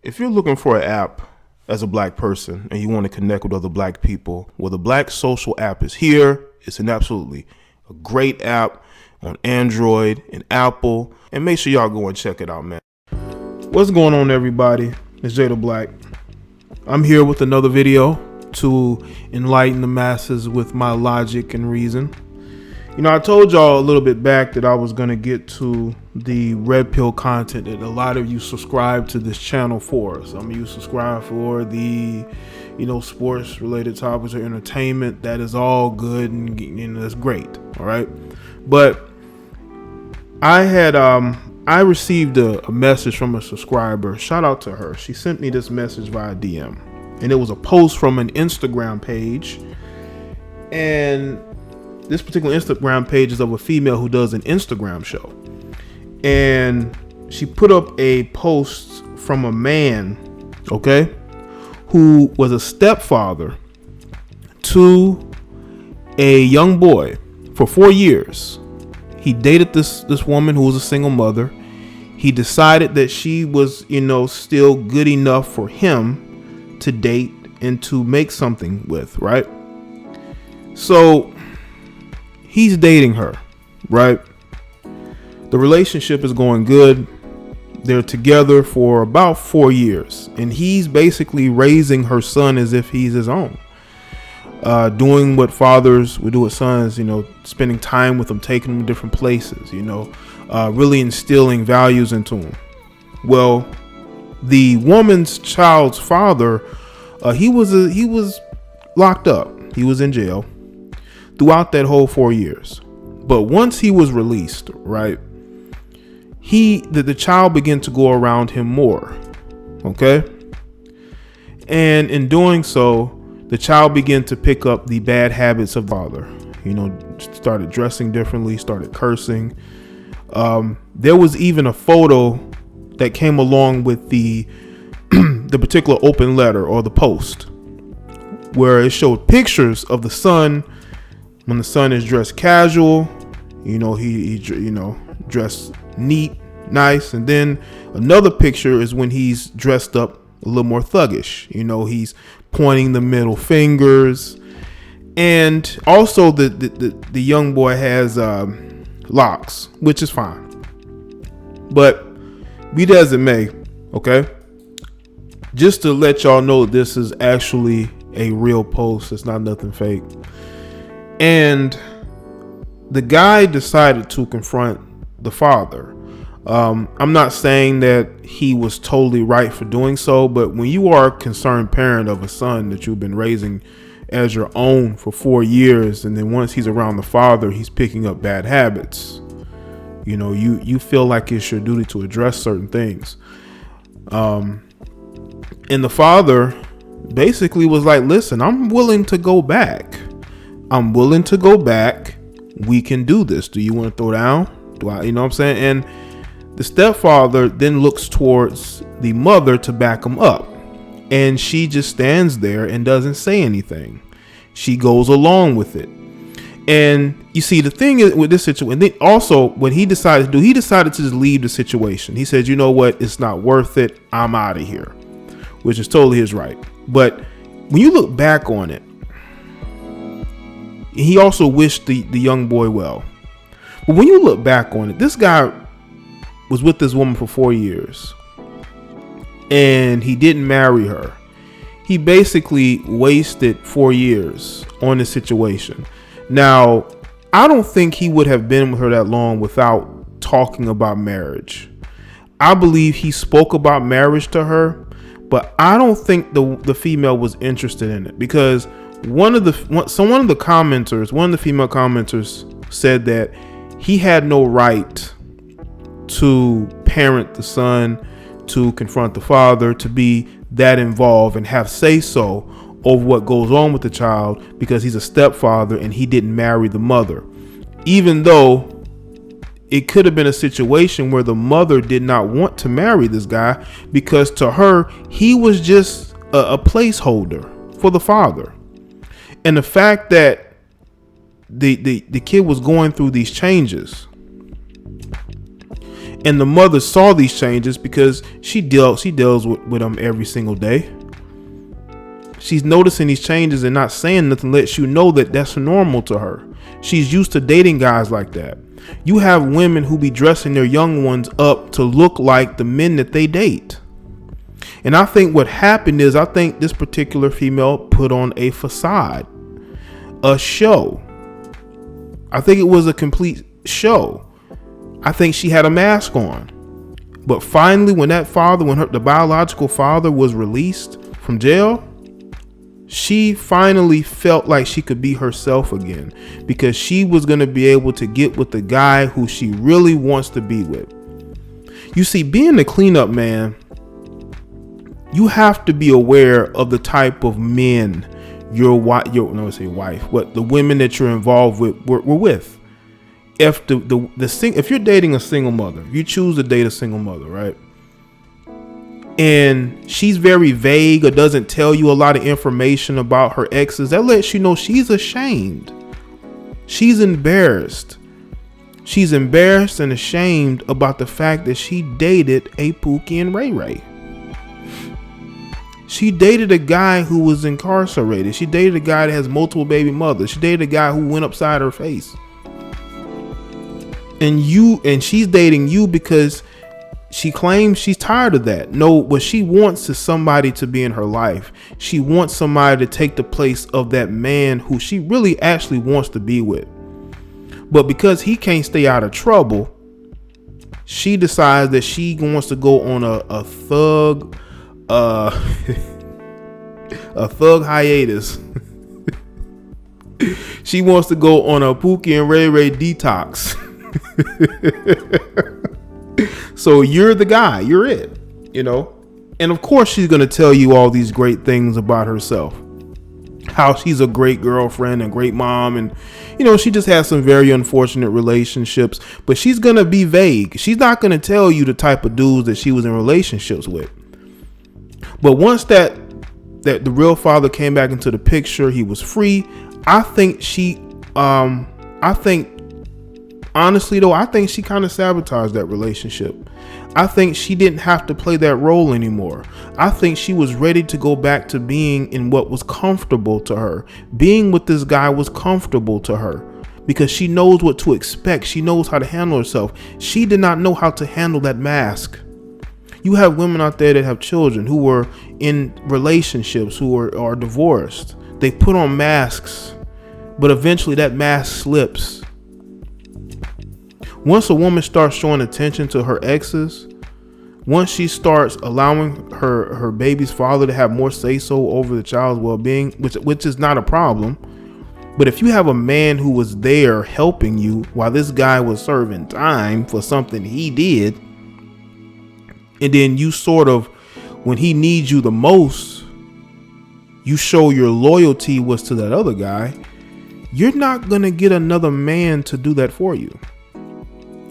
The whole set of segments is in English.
If you're looking for an app as a black person and you want to connect with other black people, well, the Black Social app is here. It's an absolutely a great app on Android and Apple. And make sure y'all go and check it out, man. What's going on, everybody? It's Jaye the Black. I'm here with another video to enlighten the masses with my logic and reason. You know, I told y'all a little bit back that I was going to get to the red pill content that a lot of you subscribe to this channel for. Some of you subscribe for the, sports related topics or entertainment. That is all good and that's great. All right. But I received a message from a subscriber. Shout out to her. She sent me this message via DM, and it was a post from an Instagram page. And this particular Instagram page is of a female who does an Instagram show. And she put up a post from a man, okay, who was a stepfather to a young boy for 4 years. He dated this woman who was a single mother. He decided that she was, still good enough for him to date and to make something with, right? So he's dating her, right? The relationship is going good. They're together for about 4 years, and he's basically raising her son as if he's his own. Doing what fathers would do with sons, spending time with them, taking them to different places, really instilling values into them. Well, the woman's child's father, he was locked up. He was in jail throughout that whole 4 years. But once he was released, right, the child began to go around him more. Okay. And in doing so, the child began to pick up the bad habits of father, started dressing differently, started cursing. There was even a photo that came along with the particular open letter or the post where it showed pictures of the son when the son is dressed casual, he dressed neat, nice. And then another picture is when he's dressed up a little more thuggish. He's pointing the middle fingers. And also the young boy has locks, which is fine. But be that as it may, okay? Just to let y'all know, this is actually a real post. It's not nothing fake. And the guy decided to confront the father. I'm not saying that he was totally right for doing so, but when you are a concerned parent of a son that you've been raising as your own for 4 years, and then once he's around the father, he's picking up bad habits, you feel like it's your duty to address certain things. And the father basically was like, listen, I'm willing to go back. We can do this. Do you want to throw down? Do I, what I'm saying? And the stepfather then looks towards the mother to back him up. And she just stands there and doesn't say anything. She goes along with it. And you see, the thing is with this situation, and then also what he decided to do, he decided to just leave the situation. He said, you know what? It's not worth it. I'm out of here, which is totally his right. But when you look back on it, he also wished the young boy well. But when you look back on it, this guy was with this woman for 4 years and he didn't marry her. He basically wasted 4 years on this situation. Now, I don't think he would have been with her that long without talking about marriage. I believe he spoke about marriage to her, but I don't think the female was interested in it, because one of the female commenters said that he had no right to parent the son, to confront the father, to be that involved and have say so over what goes on with the child, because he's a stepfather and he didn't marry the mother. Even though it could have been a situation where the mother did not want to marry this guy, because to her, he was just a placeholder for the father. And the fact that the kid was going through these changes And the mother saw these changes because she deals with them every single day. She's noticing these changes and not saying nothing lets you know that that's normal to her. She's used to dating guys like that. You have women who be dressing their young ones up to look like the men that they date. And I think what happened is, I think this particular female put on a facade, a show. I think it was a complete show. I think she had a mask on. But finally, when the biological father was released from jail, she finally felt like she could be herself again, because she was going to be able to get with the guy who she really wants to be with. You see, being the cleanup man, you have to be aware of the type of men the women that you're involved with were with. If you're dating a single mother, you choose to date a single mother, right? And she's very vague or doesn't tell you a lot of information about her exes, that lets you know she's ashamed. She's embarrassed. She's embarrassed and ashamed about the fact that she dated a Pookie and Ray Ray. She dated a guy who was incarcerated. She dated a guy that has multiple baby mothers. She dated a guy who went upside her face. And she's dating you because she claims she's tired of that. No, what she wants is somebody to be in her life. She wants somebody to take the place of that man who she really actually wants to be with. But because he can't stay out of trouble, she decides that she wants to go on a thug a thug hiatus. She wants to go on a Pookie and Ray Ray detox. So you're the guy, you're it, and of course she's going to tell you all these great things about herself, how she's a great girlfriend and great mom, and she just has some very unfortunate relationships, but she's going to be vague. She's not going to tell you the type of dudes that she was in relationships with. But once that the real father came back into the picture, he was free. I think honestly though, I think she kind of sabotaged that relationship. I think she didn't have to play that role anymore. I think she was ready to go back to being in what was comfortable to her. Being with this guy was comfortable to her because she knows what to expect. She knows how to handle herself. She did not know how to handle that mask. You have women out there that have children who were in relationships, who are divorced. They put on masks, but eventually that mask slips. Once a woman starts showing attention to her exes, once she starts allowing her baby's father to have more say-so over the child's well-being, which is not a problem, but if you have a man who was there helping you while this guy was serving time for something he did, and then you sort of, when he needs you the most, you show your loyalty was to that other guy, you're not going to get another man to do that for you.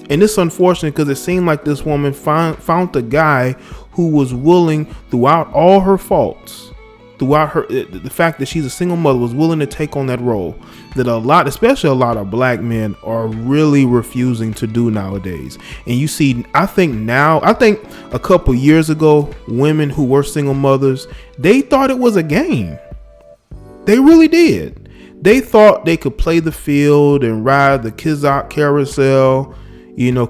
And it's unfortunate because it seemed like this woman found a guy who was willing, throughout all her faults, throughout the fact that she's a single mother, was willing to take on that role that especially a lot of black men are really refusing to do nowadays. And you see, I think a couple years ago, women who were single mothers, they thought it was a game. They really did. They thought they could play the field and ride the Kizak carousel,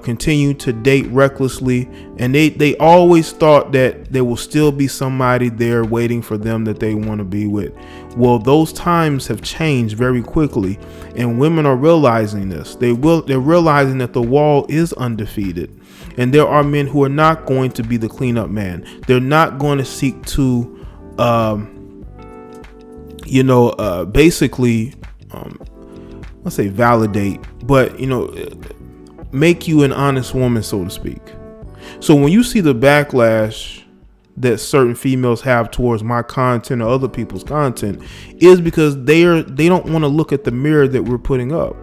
continue to date recklessly. And they always thought that there will still be somebody there waiting for them that they want to be with. Well, those times have changed very quickly, and women are realizing this. They're realizing that the wall is undefeated, and there are men who are not going to be the cleanup man. They're not going to seek to, basically, let's say validate, but, make you an honest woman, so to speak. So when you see the backlash that certain females have towards my content or other people's content, is because they don't want to look at the mirror that we're putting up.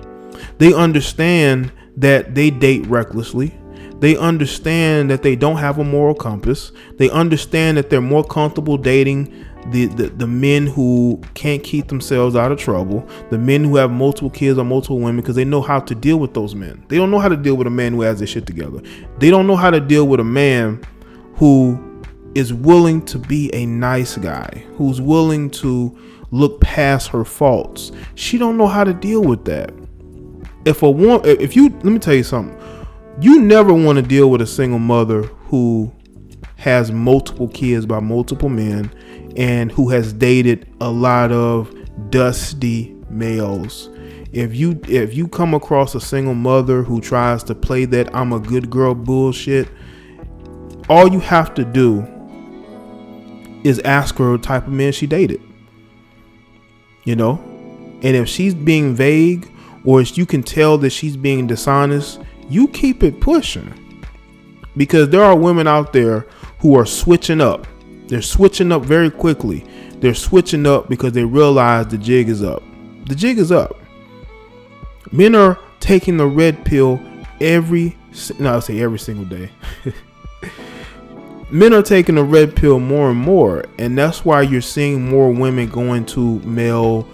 They understand that they date recklessly. They understand that they don't have a moral compass. They understand that they're more comfortable dating the men who can't keep themselves out of trouble, the men who have multiple kids or multiple women, because they know how to deal with those men. They don't know how to deal with a man who has their shit together. They don't know how to deal with a man who is willing to be a nice guy, who's willing to look past her faults. She don't know how to deal with that. Let me tell you something. You never want to deal with a single mother who has multiple kids by multiple men and who has dated a lot of dusty males. If you come across a single mother who tries to play that I'm a good girl bullshit, all you have to do is ask her what type of man she dated. And if she's being vague, or if you can tell that she's being dishonest, you keep it pushing. Because there are women out there who are switching up. They're switching up very quickly. They're switching up because they realize the jig is up. The jig is up. Men are taking the red pill every single day. Men are taking the red pill more and more. And that's why you're seeing more women going to male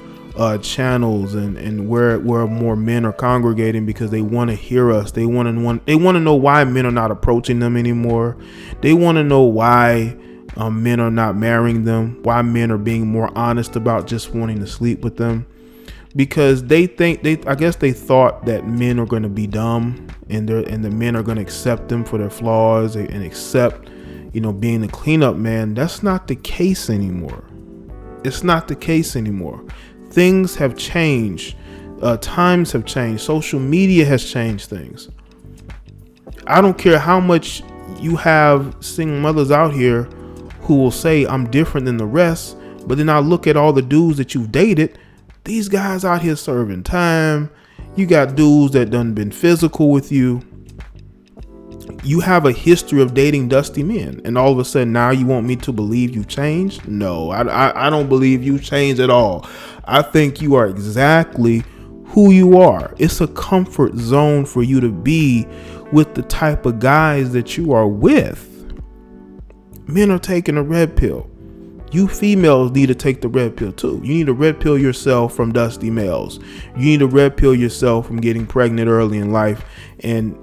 channels and where more men are congregating, because they want to hear us. They want to know why men are not approaching them anymore. They want to know why men are not marrying them, why men are being more honest about just wanting to sleep with them, because I guess they thought that men are going to be dumb and the men are going to accept them for their flaws and accept being the cleanup man. That's not the case anymore. It's not the case anymore. Things have changed. Times have changed. Social media has changed things. I don't care how much you have single mothers out here who will say I'm different than the rest, but then I look at all the dudes that you've dated. These guys out here serving time. You got dudes that done been physical with you. You have a history of dating dusty men, and all of a sudden now you want me to believe you've changed? No, I don't believe you've changed at all. I think you are exactly who you are. It's a comfort zone for you to be with the type of guys that you are with. Men are taking a red pill. You females need to take the red pill too. You need to red pill yourself from dusty males. You need to red pill yourself from getting pregnant early in life and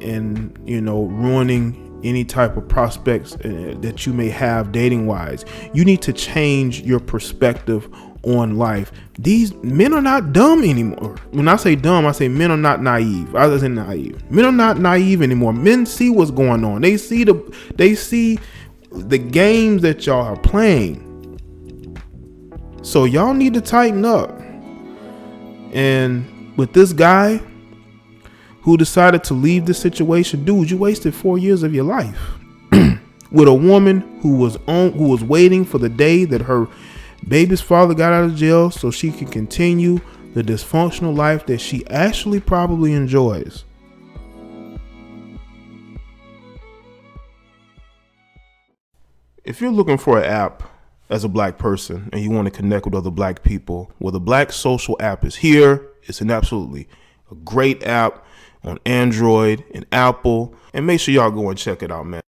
ruining any type of prospects that you may have dating wise. You need to change your perspective on life. These men are not dumb anymore. When I say dumb, I say men are not naive. I was in naive. Men are not naive anymore. Men see what's going on. They see the games that y'all are playing. So y'all need to tighten up. And with this guy who decided to leave this situation, dude, you wasted 4 years of your life with a woman who was waiting for the day that her baby's father got out of jail so she can continue the dysfunctional life that she actually probably enjoys. If you're looking for an app as a black person and you want to connect with other black people, well, the Black Social app is here. It's an absolutely a great app on Android and Apple, and make sure y'all go and check it out, man.